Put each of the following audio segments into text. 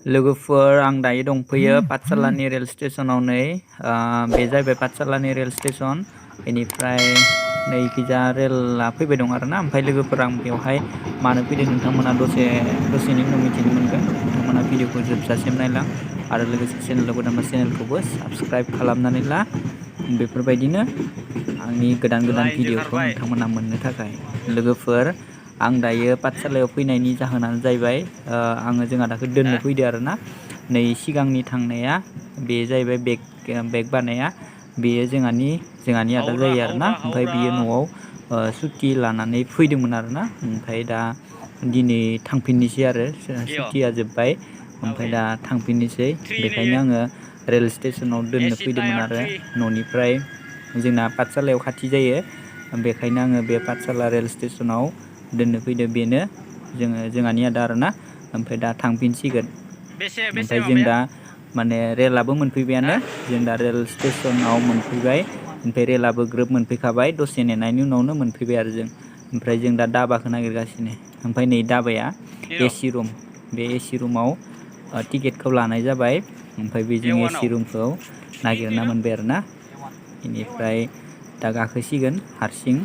लोगोफोर आं दायो दंफैयो पाठशालानि रेल स्टेसनाव नै बे जाहैबाय पाठशालानि रेल स्टेसन बेनिफ्राय नैखिजा रेलआ फैबाय दं आरोना ओमफ्राय लोगोफोर आं बेवहाय मानो फैदों नोंथांमोना दसेनि उनाव मिथिनो मोनगोन नोंथांमोना भिडिअखौ जोबजासिम नायलां आरो लोगोसे चेनेलाव गोदानबा चेनेलखौबो साबस्क्राइब खालामनानै ला बेफोरबायदिनो आंनि गोदान भिडिअखौ नोंथांमोना मोननो थाखाय लोगोफोर आं दायो पाठशालायाव फैनायनि जाहोनानो जाहैबाय आङो जोंहा दाखौ दोननो फैदो आरोना नै सिगांनि थांनाया बे जाहैबाय बेग बानाया बेयो जोंहानि आदा जायो आरोना ओमफ्राय बियो न'आव सुटि लानानै फैदोंमोन आरोना ओमफ्राय दा दिनै थांफिननोसै आरो सुटिया जोब्बाय ओमफ्राय दा थांफिननोसै बेखायनो आङो रेल स्टेसनाव दोननो फैदोंमोन आरो न'निफ्राय जोंना पाठशालायाव खाथि जायो बेखायनो आङो बे पाठशाला रेल स्टेसनाव दोननो फैदो बेनो जोंहानि आदा आरोना ओमफ्राय दा थांफिनसिगोन ओमफ्राय जों दा माने रेलाबो मोनफैबायानो जों दा रेल स्टेसनाव मोनफैबाय ओमफ्राय रेलाबो ग्रोब मोनफैखाबाय दसे नेनायनि उनावनो मोनफैबाय आरो जों ओमफ्राय जों दा दाबाखौ नागिरगासिनो ओमफ्राय नै दाबाया एसि रुम बे एसि रुमाव टिकेटखौ लानाय जाबाय ओमफ्राय बेजों एसि रुमखौ नागिरना मोनबाय आरोना बेनिफ्राय दा गाखोसिगोन हारसिं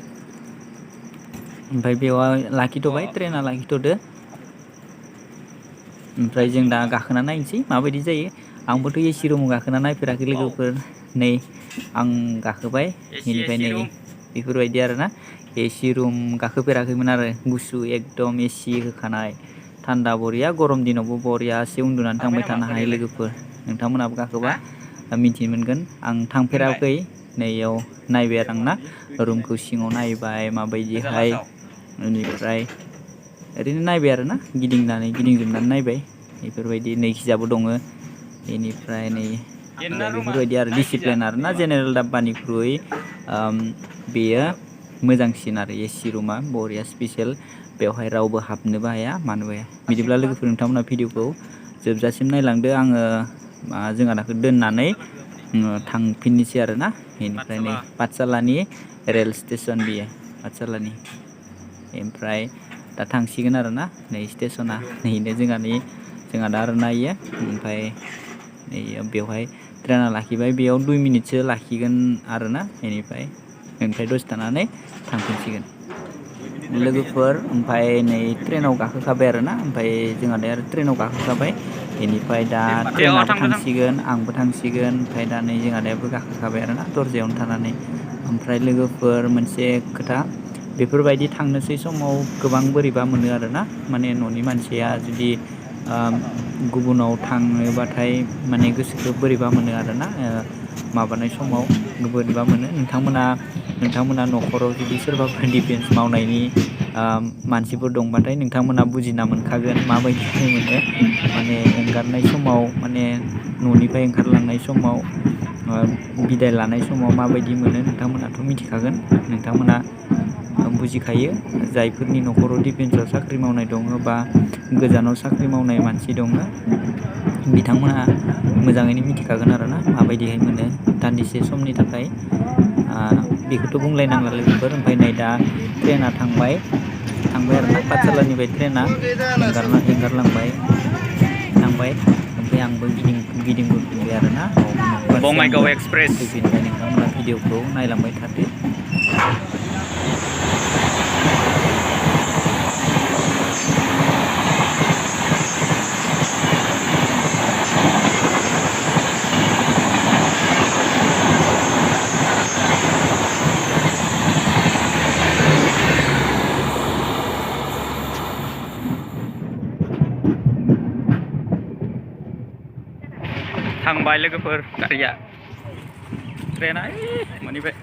ओमफ्राय बेयाव लाखिथ'बाय ट्रेना लाखिथ'दो ओमफ्राय जों दा गाखोना नायनोसै माबायदि जायो आंबोथ' एसि रुमाव गाखोना नायफेराखै लोगोफोर नै आं गाखोबाय बेनिफ्राय नै बेफोरबायदि आरोना एसि रुम गाखोफेराखैमोन आरो गुसु एकदम एसि होखानाय थान्दा बरिया गरम दिनावबो बरियासे उन्दुनानै थांबाय थानो हायो लोगोफोर नोंथांमोनहाबो गाखोबा मिथिनो मोनगोन आं थांफेराखै नैयाव नायबाय आरो आंना रुमखौ सिङाव नायबाय माबायदिहाय बेनिफ्राय ओरैनो नायबाय आरोना गिदिंजोबनानै नायबाय बेफोरबायदि नैखिजाबो दङ बेनिफ्राय नै बेफोरबायदि आरो डिसिप्लिन आरोना जेनेरेल डाब्बानिख्रुइ बेयो मोजांसिन आरो एसि रुमा बरिया स्पेसियेल बेवहाय रावबो हाबनोबो हाया मानोबो हाया बिदिब्ला लोगोफोर नोंथांमोना भिडिअखौ जोबजासिम नायलांदो आङो जोंहा दाखौ दोननानै थांफिननोसै आरोना बेनिफ्राय नै पाठशालानि रेल स्टेसन बियो पाठशालानि ओमफ्राय दा थांसिगोन आरोना नै स्टेसना नैनो जोंहा दा आरो नायो ओमफ्राय नै बेवहाय ट्रेना लाखिबाय बेयाव 2 मिनिटसो लाखिगोन आरोना बेनिफ्राय दसे थानानै थांफिनसिगोन लोगोफोर ओमफ्राय नै ट्रेनाव गाखोखाबाय आरोना ओमफ्राय जोंहा दा आरो ट्रेनाव गाखोखाबाय बेनिफ्राय दा ट्रेनाबो थांसिगोन आंबो थांसिगोन ओमफ्राय दा नै जोंहा दाबो गाखोखाबाय आरोना दरजायावनो थानानै ओमफ्राय लोगोफोर मोनसे खोथा बेफोरबायदि थांनोसै समाव गोबां बोरैबा मोनो आरोना माने न'नि मानसिया जुदि गुबुनाव थाङोबाथाय माने गोसोखौ बोरैबा मोनो आरोना माबानाय समाव बोरैबा मोनो नोंथांमोना न'खराव जुदि सोरबाफोर डिफेन्स मावनायनि मानसिफोर दंबाथाय नोंथांमोना बुजिना मोनखागोन माबायदिहाय मोनो माने एंगारनाय समाव माने न'निफ्राय ओंखारलांनाय समाव बिदाय लानाय समाव माबायदि मोनो नोंथांमोनाथ' मिथिखागोन नोंथांमोना बुजिखायो जायफोरनि न'खराव डिफेन्सआव साख्रि मावनाय दङ बा गोजानाव साख्रि मावनाय मानसि दङ बिथांमोनहा मोजाङैनो मिथिखागोन आरोना माबायदिहाय मोनो दान्दिसे समनि थाखाय बेखौथ' बुंलायनांला लोगोफोर ओमफ्राय नै दा ट्रेना थांबाय आरोना पाठशालानिफ्राय ट्रेना एंगारलांबाय थांबाय ओमफ्राय आंबो गिदिंबोफिनबाय आरोना न' फारसे आंबो फैफिनबाय नोंथांमोना भिडिअखौ नायलांबाय थादो थांबाय लोगोफोर गारिया ट्रेना मोनहैबाय